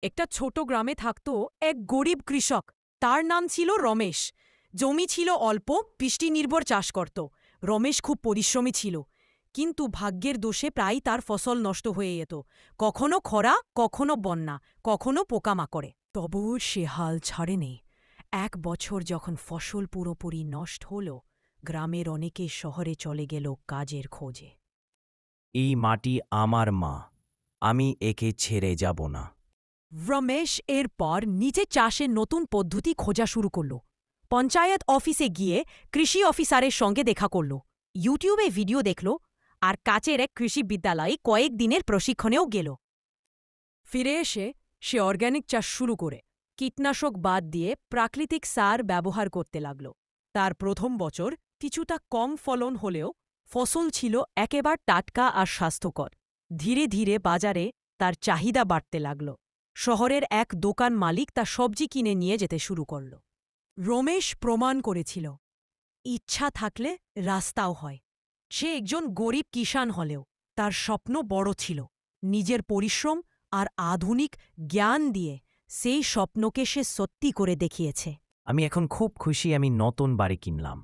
একটা ছোট গ্রামে থাকত এক গরিব কৃষক। তার নাম ছিল রমেশ। জমি ছিল অল্প, বৃষ্টি নির্ভর চাষ করত। রমেশ খুব পরিশ্রমী ছিল, কিন্তু ভাগ্যের দোষে প্রায় তার ফসল নষ্ট হয়ে যেত। কখনো খরা, কখনো বন্যা, কখনো পোকামাকড়ে। তবুও সে হাল ছাড়েনি। এক বছর যখন ফসল পুরোপুরি নষ্ট হল, গ্রামের অনেকে শহরে চলে গেল কাজের খোঁজে। এই মাটি আমার মা, আমি একে ছেড়ে যাব না। রমেশ এরপর নিজে চাষের নতুন পদ্ধতি খোঁজা শুরু করল। পঞ্চায়েত অফিসে গিয়ে কৃষি অফিসারের সঙ্গে দেখা করল, ইউটিউবে ভিডিও দেখল, আর কাছের এক কৃষি বিদ্যালয়ে কয়েকদিনের প্রশিক্ষণেও গেল। ফিরে এসে সে অর্গ্যানিক চাষ শুরু করে কীটনাশক বাদ দিয়ে প্রাকৃতিক সার ব্যবহার করতে লাগল। তার প্রথম বছর কিছুটা কম ফলন হলেও ফসল ছিল একেবারে টাটকা আর স্বাস্থ্যকর। ধীরে ধীরে বাজারে তার চাহিদা বাড়তে লাগল। শহরের এক দোকান মালিক তার সবজি কিনে নিয়ে যেতে শুরু করল। রমেশ প্রমাণ করেছিল, ইচ্ছা থাকলে রাস্তাও হয়। সে একজন গরিব কিষাণ হলেও তার স্বপ্ন বড় ছিল। নিজের পরিশ্রম আর আধুনিক জ্ঞান দিয়ে সেই স্বপ্নকে সে সত্যি করে দেখিয়েছে। আমি এখন খুব খুশি আমি নতুন বাড়ি কিনলাম।